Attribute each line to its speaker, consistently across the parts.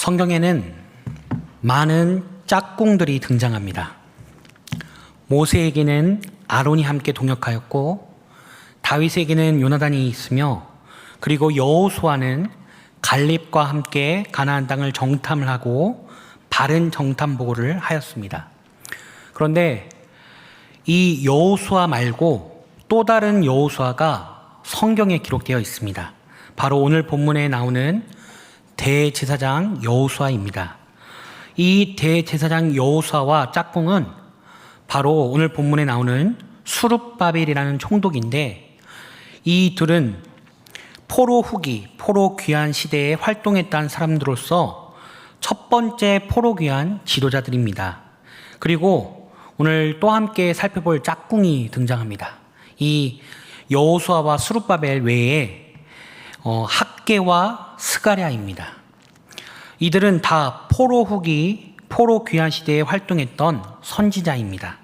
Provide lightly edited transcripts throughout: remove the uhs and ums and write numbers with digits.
Speaker 1: 성경에는 많은 짝꿍들이 등장합니다. 모세에게는 아론이 함께 동역하였고, 다윗에게는 요나단이 있으며, 그리고 여호수아는 갈렙과 함께 가나안 땅을 정탐을 하고 바른 정탐 보고를 하였습니다. 그런데 이 여호수아 말고 또 다른 여호수아가 성경에 기록되어 있습니다. 바로 오늘 본문에 나오는 대제사장 여호수아입니다. 이 대제사장 여호수아와 짝꿍은 바로 오늘 본문에 나오는 수룹바벨이라는 총독인데, 이 둘은 포로 후기, 포로 귀환 시대에 활동했던 사람들로서 첫 번째 포로 귀환 지도자들입니다. 그리고 오늘 또 함께 살펴볼 짝꿍이 등장합니다. 이 여호수아와 수룹바벨 외에 학개와 스가랴입니다. 이들은 다 포로 후기, 포로 귀환 시대에 활동했던 선지자입니다.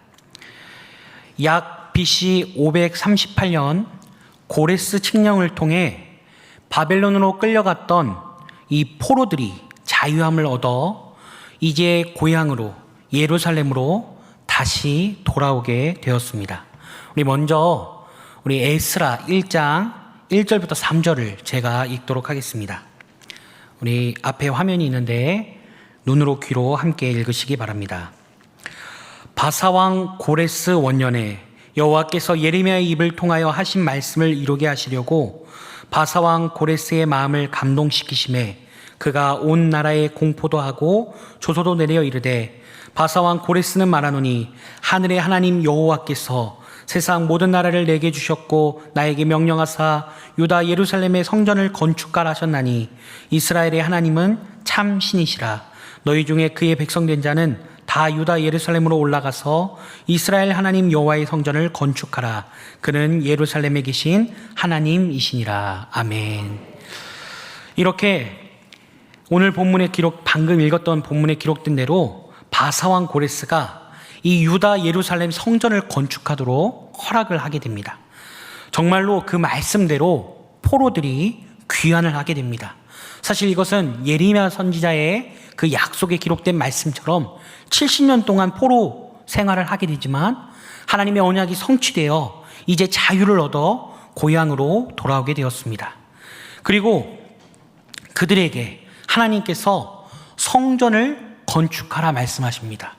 Speaker 1: 약 BC 538년 고레스 칙령을 통해 바벨론으로 끌려갔던 이 포로들이 자유함을 얻어 이제 고향으로 예루살렘으로 다시 돌아오게 되었습니다. 우리 에스라 1장 1절부터 3절을 제가 읽도록 하겠습니다. 우리 앞에 화면이 있는데 눈으로 귀로 함께 읽으시기 바랍니다. 바사왕 고레스 원년에 여호와께서 예레미야의 입을 통하여 하신 말씀을 이루게 하시려고 바사왕 고레스의 마음을 감동시키심에 그가 온 나라에 공포도 하고 조소도 내려 이르되, 바사왕 고레스는 말하노니 하늘의 하나님 여호와께서 세상 모든 나라를 내게 주셨고 나에게 명령하사 유다 예루살렘의 성전을 건축하라 하셨나니 이스라엘의 하나님은 참 신이시라. 너희 중에 그의 백성된 자는 다 유다 예루살렘으로 올라가서 이스라엘 하나님 여호와의 성전을 건축하라. 그는 예루살렘에 계신 하나님이시니라. 아멘. 이렇게 오늘 본문에 방금 읽었던 본문에 기록된 대로 바사왕 고레스가 이 유다 예루살렘 성전을 건축하도록 허락을 하게 됩니다. 정말로 그 말씀대로 포로들이 귀환을 하게 됩니다. 사실 이것은 예레미야 선지자의 그 약속에 기록된 말씀처럼 70년 동안 포로 생활을 하게 되지만 하나님의 언약이 성취되어 이제 자유를 얻어 고향으로 돌아오게 되었습니다. 그리고 그들에게 하나님께서 성전을 건축하라 말씀하십니다.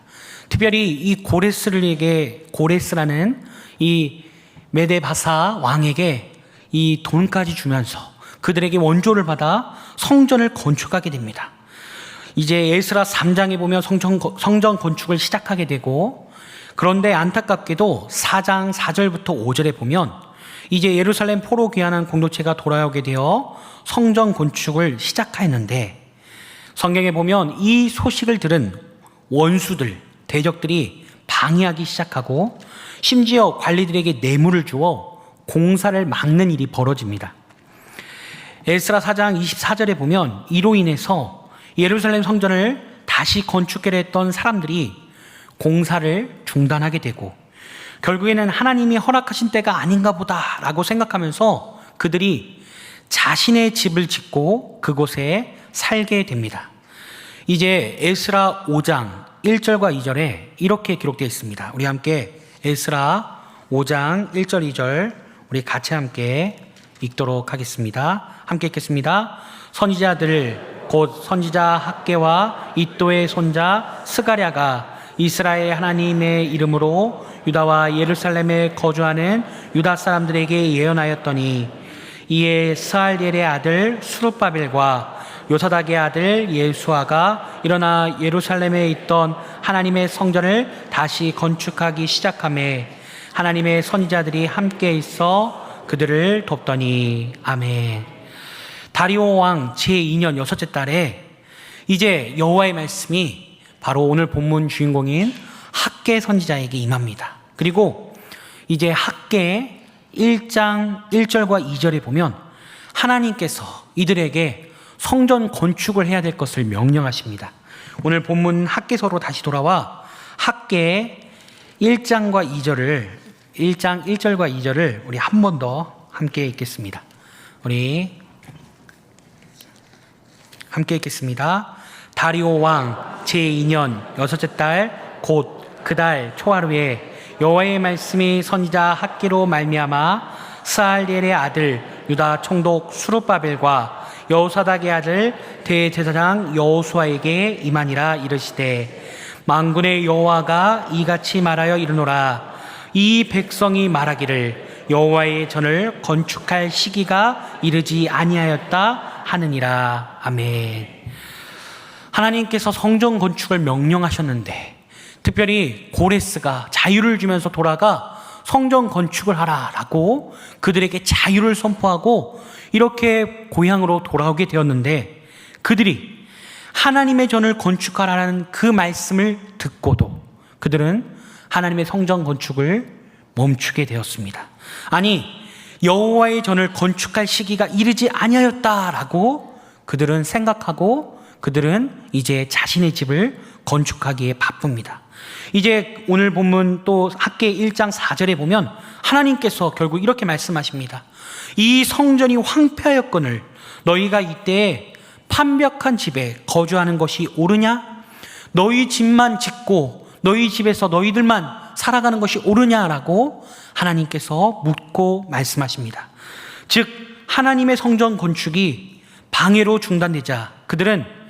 Speaker 1: 특별히 이 고레스라는 이 메데바사 왕에게 이 돈까지 주면서 그들에게 원조를 받아 성전을 건축하게 됩니다. 이제 에스라 3장에 보면 성전 건축을 시작하게 되고, 그런데 안타깝게도 4장 4절부터 5절에 보면 이제 예루살렘 포로 귀환한 공동체가 돌아오게 되어 성전 건축을 시작하였는데, 성경에 보면 이 소식을 들은 원수들, 대적들이 방해하기 시작하고 심지어 관리들에게 뇌물을 주어 공사를 막는 일이 벌어집니다. 에스라 4장 24절에 보면 이로 인해서 예루살렘 성전을 다시 건축하려 했던 사람들이 공사를 중단하게 되고, 결국에는 하나님이 허락하신 때가 아닌가 보다라고 생각하면서 그들이 자신의 집을 짓고 그곳에 살게 됩니다. 이제 에스라 5장 1절과 2절에 이렇게 기록되어 있습니다. 우리 함께 에스라 5장 1절 2절 우리 같이 함께 읽도록 하겠습니다. 함께 읽겠습니다. 선지자들 곧 선지자 학개와 이도의 손자 스가랴가 이스라엘 하나님의 이름으로 유다와 예루살렘에 거주하는 유다 사람들에게 예언하였더니, 이에 스알디엘의 아들 수룹바벨과 요사닥의 아들 예수아가 일어나 예루살렘에 있던 하나님의 성전을 다시 건축하기 시작하며 하나님의 선지자들이 함께 있어 그들을 돕더니. 아멘. 다리오 왕 제2년 여섯째 달에 이제 여호와의 말씀이 바로 오늘 본문 주인공인 학개 선지자에게 임합니다. 그리고 이제 학개 1장 1절과 2절에 보면 하나님께서 이들에게 성전 건축을 해야 될 것을 명령하십니다. 오늘 본문 학개서로 다시 돌아와 학개 1장과 2절을 1장 1절과 2절을 우리 한 번 더 함께 읽겠습니다. 우리 함께 읽겠습니다. 다리오 왕 제2년 여섯째 달 곧 그 달 초하루에 여호와의 말씀이 선지자 학기로 말미암아 스알리엘의 아들 유다 총독 수룹바벨과 여호사닥의 아들 대제사장 여호수아에게 임하니라. 이르시되 만군의 여호와가 이같이 말하여 이르노라. 이 백성이 말하기를 여호와의 전을 건축할 시기가 이르지 아니하였다 하느니라. 아멘. 하나님께서 성전 건축을 명령하셨는데 특별히 고레스가 자유를 주면서 돌아가 성전 건축을 하라라고 그들에게 자유를 선포하고 이렇게 고향으로 돌아오게 되었는데, 그들이 하나님의 전을 건축하라는 그 말씀을 듣고도 그들은 하나님의 성전 건축을 멈추게 되었습니다. 아니, 여호와의 전을 건축할 시기가 이르지 아니하였다라고 그들은 생각하고 그들은 이제 자신의 집을 건축하기에 바쁩니다. 이제 오늘 본문 또 학개 1장 4절에 보면 하나님께서 결국 이렇게 말씀하십니다. 이 성전이 황폐하였거늘 너희가 이때에 판벽한 집에 거주하는 것이 옳으냐? 너희 집만 짓고 너희 집에서 너희들만 살아가는 것이 옳으냐라고 하나님께서 묻고 말씀하십니다. 즉 하나님의 성전 건축이 방해로 중단되자 그들은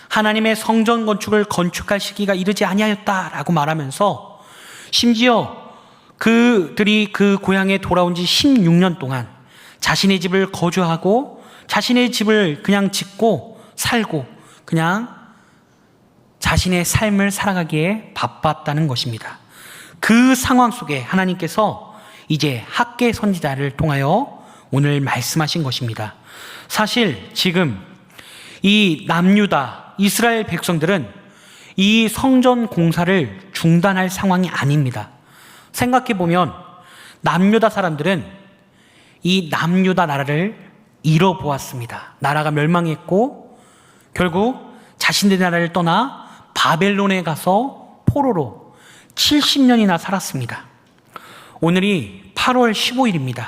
Speaker 1: 하나님의 성전 건축을 건축할 시기가 이르지 아니하였다라고 말하면서 심지어 그들이 그 고향에 돌아온 지 16년 동안 자신의 집을 거주하고 자신의 집을 그냥 짓고 살고 그냥 자신의 삶을 살아가기에 바빴다는 것입니다. 그 상황 속에 하나님께서 이제 학개 선지자를 통하여 오늘 말씀하신 것입니다. 사실 지금 이 남유다 이스라엘 백성들은 이 성전 공사를 중단할 상황이 아닙니다. 생각해보면 남유다 사람들은 이 남유다 나라를 잃어보았습니다. 나라가 멸망했고 결국 자신들의 나라를 떠나 바벨론에 가서 포로로 70년이나 살았습니다. 오늘이 8월 15일입니다.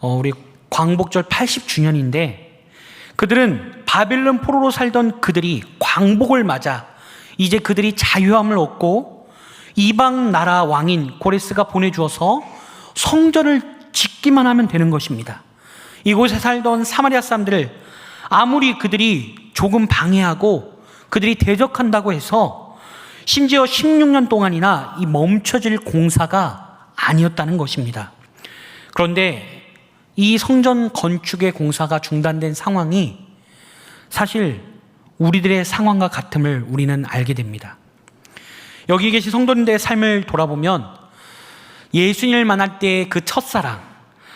Speaker 1: 우리 광복절 80주년인데 그들은 바벨론 포로로 살던 그들이 광복을 맞아 이제 그들이 자유함을 얻고 이방 나라 왕인 고레스가 보내주어서 성전을 짓기만 하면 되는 것입니다. 이곳에 살던 사마리아 사람들을 아무리 그들이 조금 방해하고 그들이 대적한다고 해서 심지어 16년 동안이나 이 멈춰질 공사가 아니었다는 것입니다. 그런데 이 성전 건축의 공사가 중단된 상황이 사실 우리들의 상황과 같음을 우리는 알게 됩니다. 여기 계신 성도님들의 삶을 돌아보면 예수님을 만날 때의 그 첫사랑,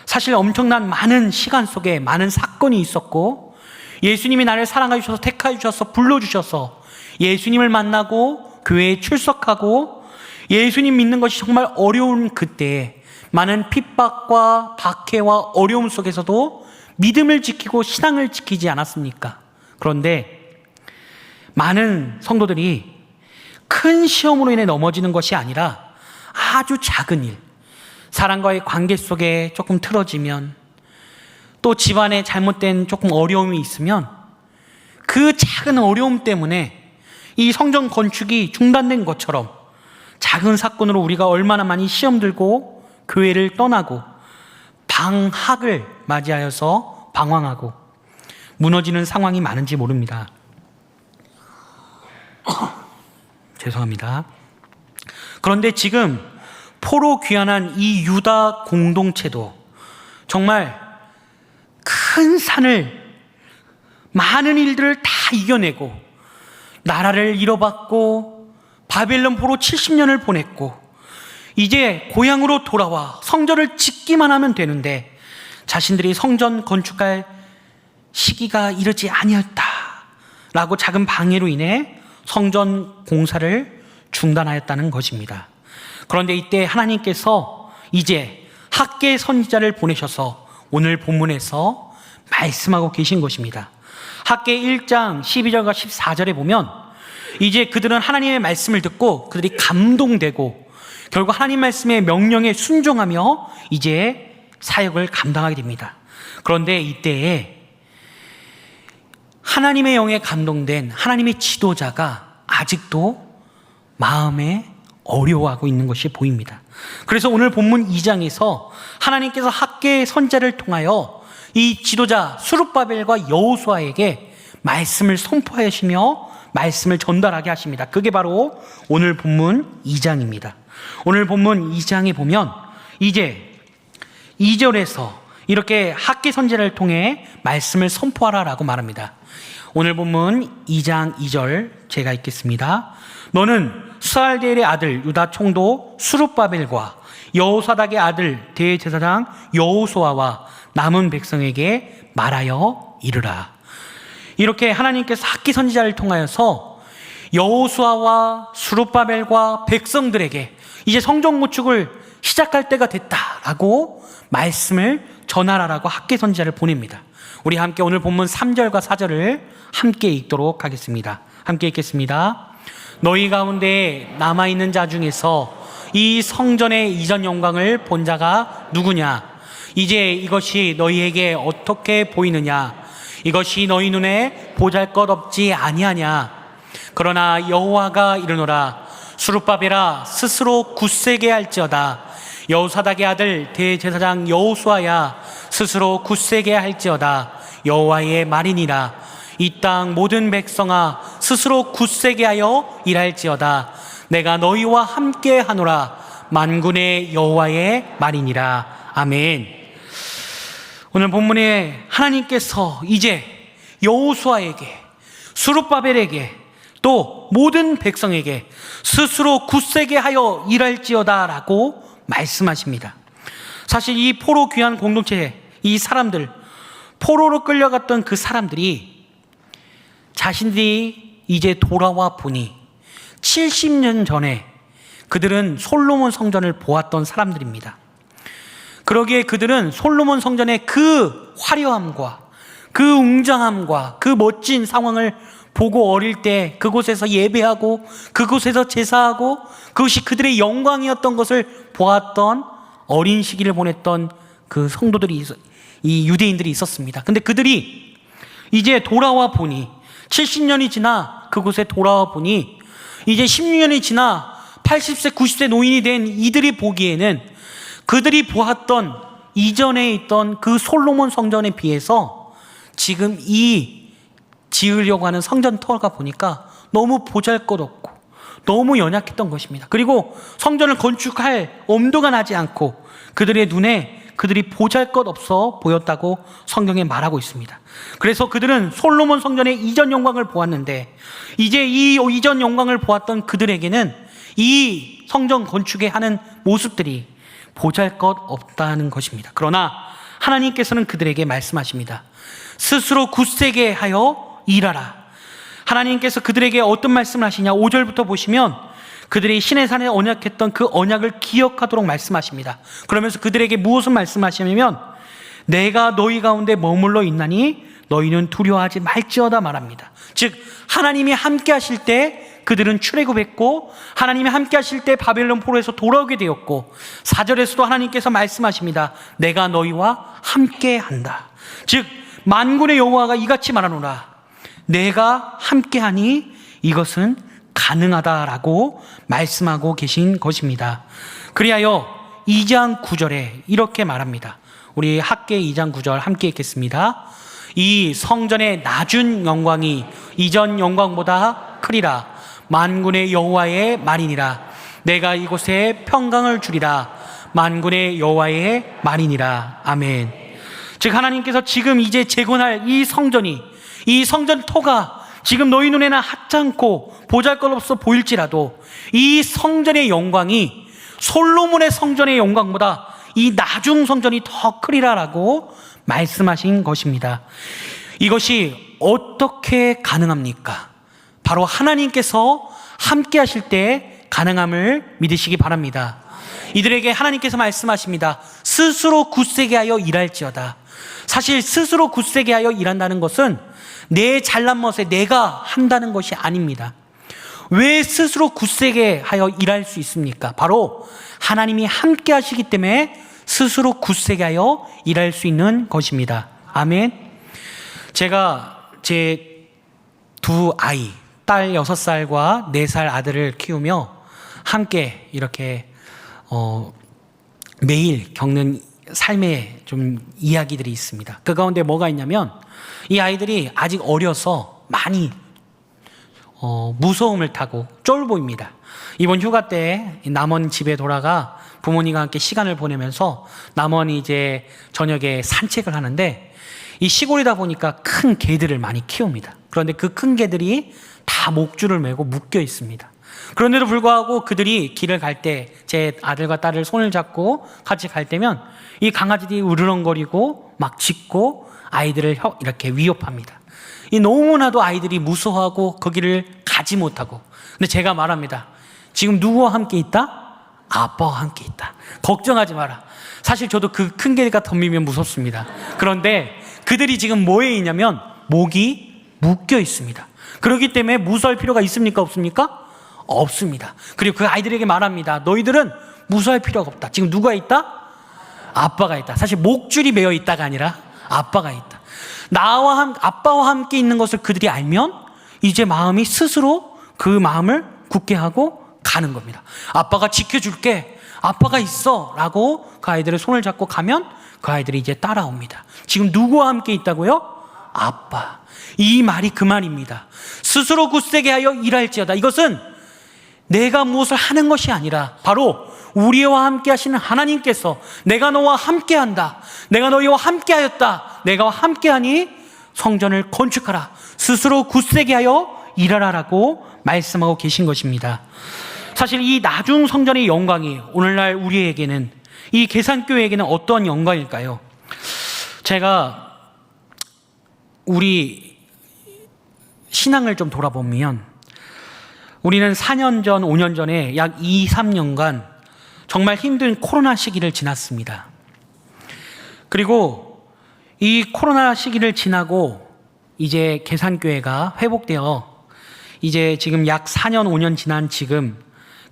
Speaker 1: 사실 엄청난 많은 시간 속에 많은 사건이 있었고 예수님이 나를 사랑해 주셔서 택하여 주셔서 불러주셔서 예수님을 만나고 교회에 출석하고 예수님 믿는 것이 정말 어려운 그때에 많은 핍박과 박해와 어려움 속에서도 믿음을 지키고 신앙을 지키지 않았습니까? 그런데 많은 성도들이 큰 시험으로 인해 넘어지는 것이 아니라 아주 작은 일, 사람과의 관계 속에 조금 틀어지면 또 집안에 잘못된 조금 어려움이 있으면 그 작은 어려움 때문에 이 성전 건축이 중단된 것처럼 작은 사건으로 우리가 얼마나 많이 시험 들고 교회를 떠나고 방학을 맞이하여서 방황하고 무너지는 상황이 많은지 모릅니다. 죄송합니다. 그런데 지금 포로 귀환한 이 유다 공동체도 정말 큰 산을 많은 일들을 다 이겨내고 나라를 잃어받고 바벨론 포로 70년을 보냈고 이제 고향으로 돌아와 성전을 짓기만 하면 되는데 자신들이 성전 건축할 시기가 이르지 아니었다라고 작은 방해로 인해 성전 공사를 중단하였다는 것입니다. 그런데 이때 하나님께서 이제 학개 선지자를 보내셔서 오늘 본문에서 말씀하고 계신 것입니다. 학개 1장 12절과 14절에 보면 이제 그들은 하나님의 말씀을 듣고 그들이 감동되고 결국 하나님 말씀의 명령에 순종하며 이제 사역을 감당하게 됩니다. 그런데 이때에 하나님의 영에 감동된 하나님의 지도자가 아직도 마음에 어려워하고 있는 것이 보입니다. 그래서 오늘 본문 2장에서 하나님께서 학계 선지자를 통하여 이 지도자 스룹바벨과 여호수아에게 말씀을 선포하시며 말씀을 전달하게 하십니다. 그게 바로 오늘 본문 2장입니다. 오늘 본문 2장에 보면 이제 2절에서 이렇게 학계 선지자를 통해 말씀을 선포하라라고 말합니다. 오늘 본문 2장 2절 제가 읽겠습니다. 너는 스알디엘의 아들 유다 총독 스룹바벨과 여호사닥의 아들 대제사장 여호수아와 남은 백성에게 말하여 이르라. 이렇게 하나님께서 학기 선지자를 통하여서 여호수아와 스룹바벨과 백성들에게 이제 성전 건축을 시작할 때가 됐다라고 말씀을 전하라라고 학기 선지자를 보냅니다. 우리 함께 오늘 본문 3절과 4절을 함께 읽도록 하겠습니다. 함께 읽겠습니다. 너희 가운데 남아있는 자 중에서 이 성전의 이전 영광을 본 자가 누구냐? 이제 이것이 너희에게 어떻게 보이느냐? 이것이 너희 눈에 보잘것없지 아니하냐? 그러나 여호와가 이르노라. 스룹바벨아 스스로 굳세게 할지어다. 여호사닥의 아들 대제사장 여호수아야 스스로 굳세게 할지어다. 여호와의 말이니라. 이 땅 모든 백성아 스스로 굳세게 하여 일할지어다. 내가 너희와 함께 하노라. 만군의 여호와의 말이니라. 아멘. 오늘 본문에 하나님께서 이제 여호수아에게 스룹바벨에게 또 모든 백성에게 스스로 굳세게 하여 일할지어다 라고 말씀하십니다. 사실 이 포로 귀한 공동체, 이 사람들, 포로로 끌려갔던 그 사람들이 자신들이 이제 돌아와 보니 70년 전에 그들은 솔로몬 성전을 보았던 사람들입니다. 그러기에 그들은 솔로몬 성전의 그 화려함과 그 웅장함과 그 멋진 상황을 보고 어릴 때 그곳에서 예배하고 그곳에서 제사하고 그것이 그들의 영광이었던 것을 보았던 어린 시기를 보냈던 그 성도들이 이 유대인들이 있었습니다. 근데 그들이 이제 돌아와 보니 70년이 지나 그곳에 돌아와 보니 이제 16년이 지나 80세 90세 노인이 된 이들이 보기에는 그들이 보았던 이전에 있던 그 솔로몬 성전에 비해서 지금 이 지으려고 하는 성전터가 보니까 너무 보잘것없고 너무 연약했던 것입니다. 그리고 성전을 건축할 엄두가 나지 않고 그들의 눈에 그들이 보잘것없어 보였다고 성경에 말하고 있습니다. 그래서 그들은 솔로몬 성전의 이전 영광을 보았는데 이제 이 이전 영광을 보았던 그들에게는 이 성전 건축에 하는 모습들이 보잘것없다는 것입니다. 그러나 하나님께서는 그들에게 말씀하십니다. 스스로 굳세게 하여 일하라. 하나님께서 그들에게 어떤 말씀을 하시냐? 5절부터 보시면 그들이 시내산에 언약했던 그 언약을 기억하도록 말씀하십니다. 그러면서 그들에게 무엇을 말씀하시냐면 내가 너희 가운데 머물러 있나니 너희는 두려워하지 말지어다 말합니다. 즉 하나님이 함께 하실 때 그들은 출애굽했고 하나님이 함께 하실 때 바벨론 포로에서 돌아오게 되었고 4절에서도 하나님께서 말씀하십니다. 내가 너희와 함께 한다. 즉 만군의 여호와가 이같이 말하노라. 내가 함께하니 이것은 가능하다라고 말씀하고 계신 것입니다. 그리하여 2장 9절에 이렇게 말합니다. 우리 학계 2장 9절 함께 읽겠습니다. 이 성전의 낮은 영광이 이전 영광보다 크리라. 만군의 여호와의 말이니라. 내가 이곳에 평강을 주리라. 만군의 여호와의 말이니라. 아멘. 즉 하나님께서 지금 이제 재건할 이 성전이 이 성전터가 지금 너희 눈에는 하찮고 보잘것없어 보일지라도 이 성전의 영광이 솔로몬의 성전의 영광보다 이 나중 성전이 더 크리라라고 말씀하신 것입니다. 이것이 어떻게 가능합니까? 바로 하나님께서 함께 하실 때 가능함을 믿으시기 바랍니다. 이들에게 하나님께서 말씀하십니다. 스스로 굳세게 하여 일할지어다. 사실 스스로 굳세게 하여 일한다는 것은 내 잘난 멋에 내가 한다는 것이 아닙니다. 왜 스스로 굳세게 하여 일할 수 있습니까? 바로 하나님이 함께 하시기 때문에 스스로 굳세게 하여 일할 수 있는 것입니다. 아멘. 제가 제 두 아이, 딸 6살과 4살 아들을 키우며 함께 이렇게 매일 겪는 삶의 좀 이야기들이 있습니다. 그 가운데 뭐가 있냐면 이 아이들이 아직 어려서 많이 무서움을 타고 쫄보입니다. 이번 휴가 때 남원 집에 돌아가 부모님과 함께 시간을 보내면서 남원이 이제 저녁에 산책을 하는데 이 시골이다 보니까 큰 개들을 많이 키웁니다. 그런데 그 큰 개들이 다 목줄을 메고 묶여 있습니다. 그런데도 불구하고 그들이 길을 갈 때 제 아들과 딸을 손을 잡고 같이 갈 때면 이 강아지들이 으르렁거리고 막 짖고 아이들을 이렇게 위협합니다. 이 너무나도 아이들이 무서워하고 거기를 가지 못하고. 근데 제가 말합니다. 지금 누구와 함께 있다? 아빠와 함께 있다. 걱정하지 마라. 사실 저도 그 큰 개가 덤비면 무섭습니다. 그런데 그들이 지금 뭐에 있냐면 목이 묶여 있습니다. 그렇기 때문에 무서워할 필요가 있습니까? 없습니까? 없습니다. 그리고 그 아이들에게 말합니다. 너희들은 무서워할 필요가 없다. 지금 누가 있다? 아빠가 있다. 사실 목줄이 매어 있다가 아니라 아빠가 있다. 아빠와 함께 있는 것을 그들이 알면 이제 마음이 스스로 그 마음을 굳게 하고 가는 겁니다. 아빠가 지켜줄게. 아빠가 있어. 라고 그 아이들의 손을 잡고 가면 그 아이들이 이제 따라옵니다. 지금 누구와 함께 있다고요? 아빠. 이 말이 그 말입니다. 스스로 굳세게 하여 일할지어다. 이것은 내가 무엇을 하는 것이 아니라 바로 우리와 함께 하시는 하나님께서 내가 너와 함께 한다. 내가 너희와 함께 하였다. 내가 함께 하니 성전을 건축하라. 스스로 굳세게 하여 일하라라고 말씀하고 계신 것입니다. 사실 이 나중 성전의 영광이 오늘날 우리에게는, 이 계산교회에게는 어떤 영광일까요? 제가 우리 신앙을 좀 돌아보면 우리는 4년 전, 5년 전에 약 2, 3년간 정말 힘든 코로나 시기를 지났습니다. 그리고 이 코로나 시기를 지나고 이제 계산교회가 회복되어 이제 지금 약 4년, 5년 지난 지금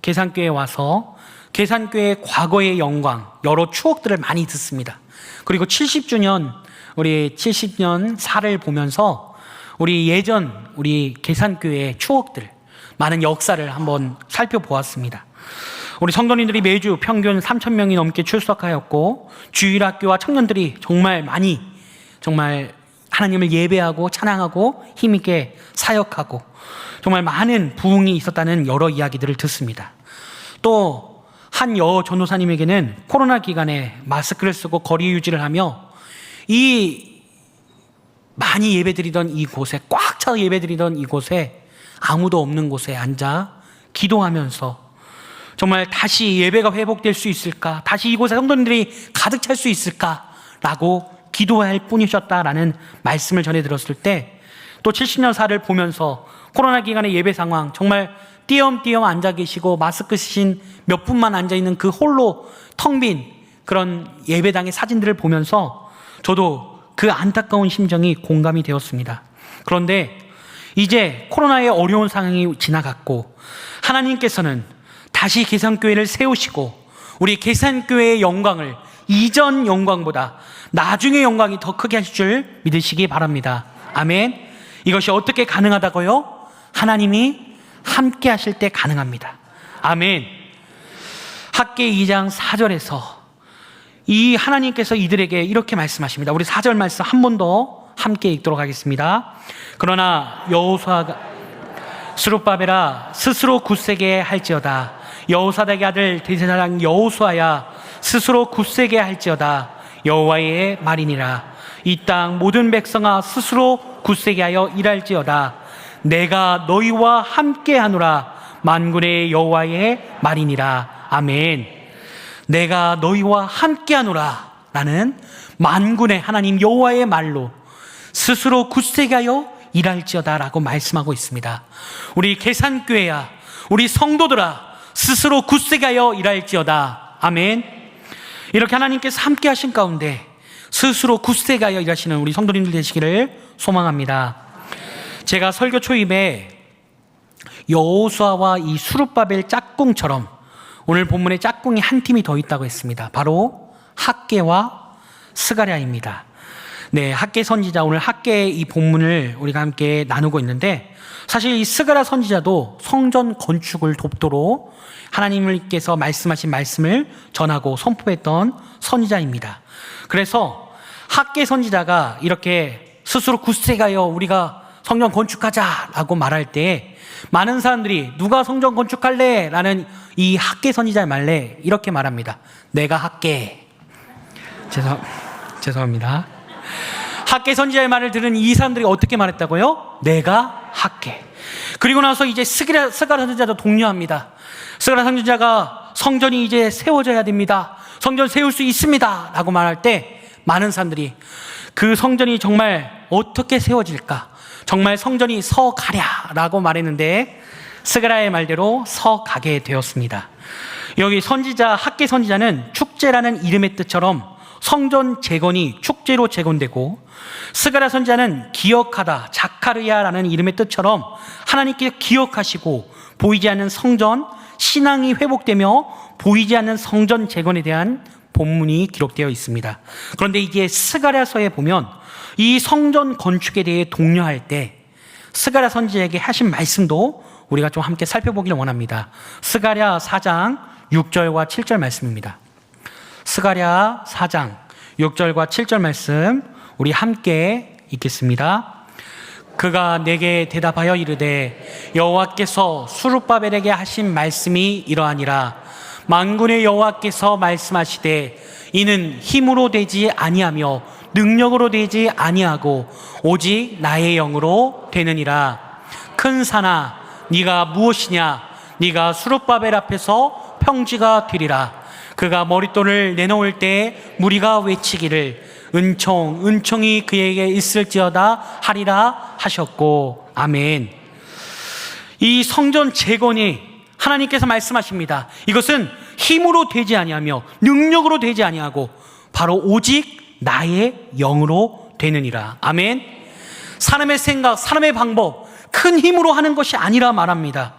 Speaker 1: 계산교회에 와서 계산교회의 과거의 영광, 여러 추억들을 많이 듣습니다. 그리고 70주년, 우리 70년 사를 보면서 우리 예전 우리 계산교회의 추억들, 많은 역사를 한번 살펴보았습니다. 우리 성도님들이 매주 평균 3,000명이 넘게 출석하였고 주일학교와 청년들이 정말 많이 정말 하나님을 예배하고 찬양하고 힘있게 사역하고 정말 많은 부흥이 있었다는 여러 이야기들을 듣습니다. 또 한 여 전도사님에게는 코로나 기간에 마스크를 쓰고 거리 유지를 하며 이 많이 예배드리던 이곳에, 꽉 차서 예배드리던 이곳에 아무도 없는 곳에 앉아 기도하면서 정말 다시 예배가 회복될 수 있을까? 다시 이곳에 성도님들이 가득 찰 수 있을까? 라고 기도할 뿐이셨다라는 말씀을 전해 들었을 때, 또 70년 사를 보면서 코로나 기간의 예배 상황, 정말 띄엄띄엄 앉아 계시고 마스크 쓰신 몇 분만 앉아 있는 그 홀로 텅 빈 그런 예배당의 사진들을 보면서 저도 그 안타까운 심정이 공감이 되었습니다. 그런데 이제 코로나의 어려운 상황이 지나갔고 하나님께서는 다시 계산교회를 세우시고 우리 계산교회의 영광을 이전 영광보다 나중의 영광이 더 크게 하실 줄 믿으시기 바랍니다. 아멘. 이것이 어떻게 가능하다고요? 하나님이 함께 하실 때 가능합니다. 아멘. 학계 2장 4절에서 이 하나님께서 이들에게 이렇게 말씀하십니다. 우리 4절 말씀 한 번 더 함께 읽도록 하겠습니다. 그러나 여호수아가 스룹바벨아 스스로 굳세게 할지어다. 여호사닥의 아들 대제사장 여호수아야 스스로 굳세게 할지어다. 여호와의 말이니라. 이 땅 모든 백성아 스스로 굳세게 하여 일할지어다. 내가 너희와 함께하노라. 만군의 여호와의 말이니라. 아멘. 내가 너희와 함께하노라 라는 만군의 하나님 여호와의 말로 스스로 굳세게 하여 일할지어다 라고 말씀하고 있습니다. 우리 계산교회야, 우리 성도들아, 스스로 굳세게 하여 일할지어다. 아멘. 이렇게 하나님께서 함께 하신 가운데 스스로 굳세게 하여 일하시는 우리 성도님들 되시기를 소망합니다. 제가 설교 초입에 여호수아와 이 스룹바벨 짝꿍처럼 오늘 본문에 짝꿍이 한 팀이 더 있다고 했습니다. 바로 학계와 스가랴입니다. 네, 학개 선지자, 오늘 학개 이 본문을 우리가 함께 나누고 있는데, 사실 이 스가랴 선지자도 성전 건축을 돕도록 하나님께서 말씀하신 말씀을 전하고 선포했던 선지자입니다. 그래서 학개 선지자가 이렇게 스스로 굳세가여 우리가 성전 건축하자라고 말할 때 많은 사람들이 누가 성전 건축할래? 라는 이 학개 선지자의 말에 이렇게 말합니다. 내가 할게. 죄송합니다. 학개 선지자의 말을 들은 이 사람들이 어떻게 말했다고요? 내가 할게. 그리고 나서 이제 스가랴 선지자도 독려합니다. 스가랴 선지자가 성전이 이제 세워져야 됩니다. 성전 세울 수 있습니다. 라고 말할 때 많은 사람들이 그 성전이 정말 어떻게 세워질까? 정말 성전이 서가랴 라고 말했는데 스가랴의 말대로 서가게 되었습니다. 여기 선지자, 학개 선지자는 축제라는 이름의 뜻처럼 성전 재건이 축제로 재건되고, 스가랴 선지자는 기억하다, 자카르야라는 이름의 뜻처럼 하나님께 기억하시고 보이지 않는 성전, 신앙이 회복되며 보이지 않는 성전 재건에 대한 본문이 기록되어 있습니다. 그런데 이게 스가랴서에 보면 이 성전 건축에 대해 독려할 때 스가랴 선지자에게 하신 말씀도 우리가 좀 함께 살펴보기를 원합니다. 스가랴 4장 6절과 7절 말씀입니다. 스가랴 4장 6절과 7절 말씀 우리 함께 읽겠습니다. 그가 내게 대답하여 이르되 여호와께서 스룹바벨에게 하신 말씀이 이러하니라. 만군의 여호와께서 말씀하시되 이는 힘으로 되지 아니하며 능력으로 되지 아니하고 오직 나의 영으로 되느니라. 큰 산아 네가 무엇이냐? 네가 스룹바벨 앞에서 평지가 되리라. 그가 머릿돌을 내놓을 때 무리가 외치기를 은총이 그에게 있을지어다 하리라 하셨고. 아멘. 이 성전 재건이 하나님께서 말씀하십니다. 이것은 힘으로 되지 아니하며 능력으로 되지 아니하고 바로 오직 나의 영으로 되느니라. 아멘. 사람의 생각, 사람의 방법, 큰 힘으로 하는 것이 아니라 말합니다.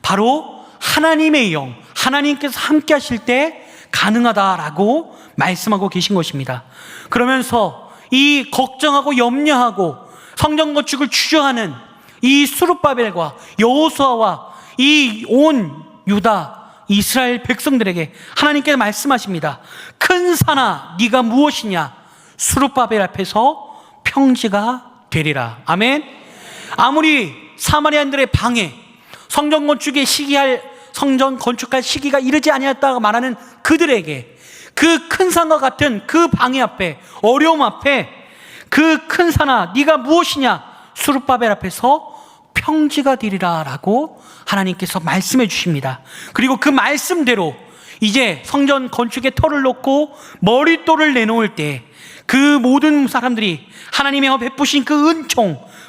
Speaker 1: 바로 하나님의 영, 하나님께서 함께 하실 때 가능하다라고 말씀하고 계신 것입니다. 그러면서 이 걱정하고 염려하고 성전 건축을 주저하는 이 스룹바벨과 여호수아와 이 온 유다 이스라엘 백성들에게 하나님께서 말씀하십니다. 큰 산아 네가 무엇이냐? 스룹바벨 앞에서 평지가 되리라. 아멘. 아무리 사마리아인들의 방해, 성전 건축할 시기가 이르지 아니었다고 말하는 그들에게 그 큰 산과 같은 그 방해 앞에, 어려움 앞에 그 큰 산아 네가 무엇이냐? 스룹바벨 앞에서 평지가 되리라 라고 하나님께서 말씀해 주십니다. 그리고 그 말씀대로 이제 성전 건축에 터를 놓고 머릿돌을 내놓을 때 그 모든 사람들이 하나님의 베푸신 그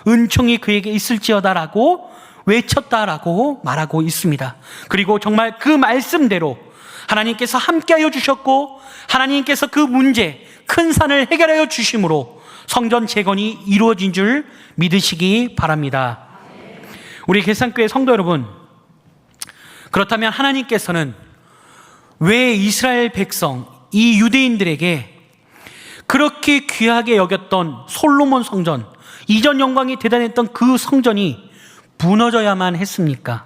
Speaker 1: 은총이 그에게 있을지어다라고 외쳤다라고 말하고 있습니다. 그리고 정말 그 말씀대로 하나님께서 함께하여 주셨고 하나님께서 그 문제, 큰 산을 해결하여 주심으로 성전 재건이 이루어진 줄 믿으시기 바랍니다. 우리 계산교회 성도 여러분, 그렇다면 하나님께서는 왜 이스라엘 백성, 이 유대인들에게 그렇게 귀하게 여겼던 솔로몬 성전, 이전 영광이 대단했던 그 성전이 무너져야만 했습니까?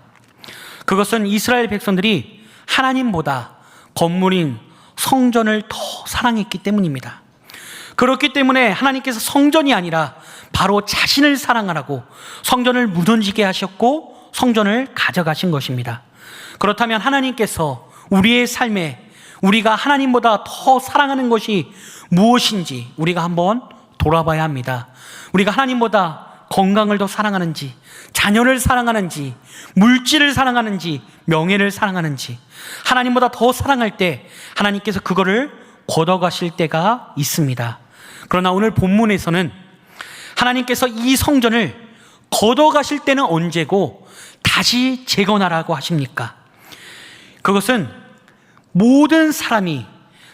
Speaker 1: 그것은 이스라엘 백성들이 하나님보다 건물인 성전을 더 사랑했기 때문입니다. 그렇기 때문에 하나님께서 성전이 아니라 바로 자신을 사랑하라고 성전을 무너지게 하셨고 성전을 가져가신 것입니다. 그렇다면 하나님께서 우리의 삶에 우리가 하나님보다 더 사랑하는 것이 무엇인지 우리가 한번 돌아봐야 합니다. 우리가 하나님보다 건강을 더 사랑하는지, 자녀를 사랑하는지, 물질을 사랑하는지, 명예를 사랑하는지, 하나님보다 더 사랑할 때 하나님께서 그거를 걷어가실 때가 있습니다. 그러나 오늘 본문에서는 하나님께서 이 성전을 걷어가실 때는 언제고 다시 재건하라고 하십니까? 그것은 모든 사람이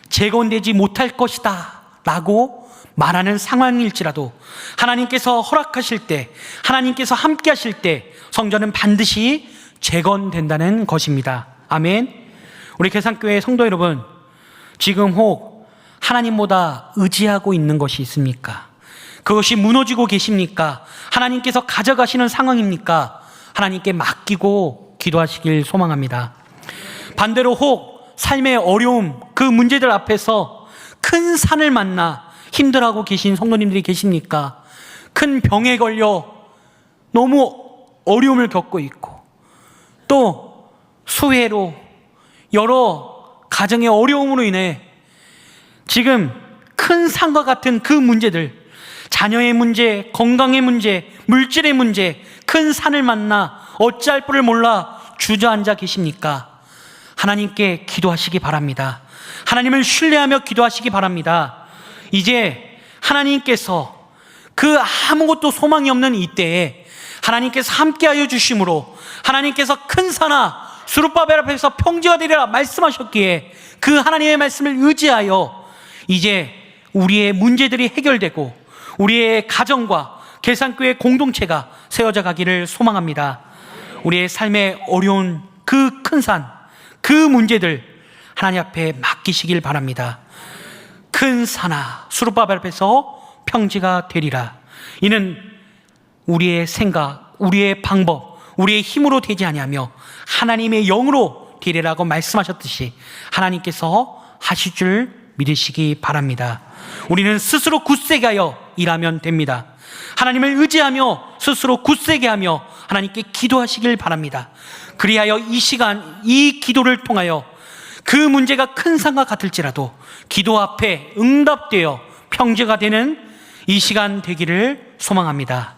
Speaker 1: 재건되지 못할 것이다 라고 말하는 상황일지라도 하나님께서 허락하실 때, 하나님께서 함께 하실 때 성전은 반드시 재건된다는 것입니다. 아멘. 우리 계산교회 성도 여러분, 지금 혹 하나님보다 의지하고 있는 것이 있습니까? 그것이 무너지고 계십니까? 하나님께서 가져가시는 상황입니까? 하나님께 맡기고 기도하시길 소망합니다. 반대로 혹 삶의 어려움, 그 문제들 앞에서 큰 산을 만나 힘들어하고 계신 성도님들이 계십니까? 큰 병에 걸려 너무 어려움을 겪고 있고, 또 수해로 여러 가정의 어려움으로 인해 지금 큰 산과 같은 그 문제들, 자녀의 문제, 건강의 문제, 물질의 문제, 큰 산을 만나 어찌할 뿔을 몰라 주저앉아 계십니까? 하나님께 기도하시기 바랍니다. 하나님을 신뢰하며 기도하시기 바랍니다. 이제 하나님께서 그 아무것도 소망이 없는 이때에 하나님께서 함께하여 주심으로 하나님께서 큰 산아 수르바벨 앞에서 평지가 되리라 말씀하셨기에 그 하나님의 말씀을 의지하여 이제 우리의 문제들이 해결되고 우리의 가정과 계산교회 공동체가 세워져 가기를 소망합니다. 우리의 삶에 어려운 그 큰 산, 그 문제들 하나님 앞에 맡기시길 바랍니다. 큰 산아 수르바벨 앞에서 평지가 되리라. 이는 우리의 생각, 우리의 방법, 우리의 힘으로 되지 아니하며 하나님의 영으로 되리라고 말씀하셨듯이 하나님께서 하실 줄 믿으시기 바랍니다. 우리는 스스로 굳세게 하여 일하면 됩니다. 하나님을 의지하며 스스로 굳세게 하며 하나님께 기도하시길 바랍니다. 그리하여 이 시간 이 기도를 통하여 그 문제가 큰 산과 같을지라도 기도 앞에 응답되어 평지가 되는 이 시간 되기를 소망합니다.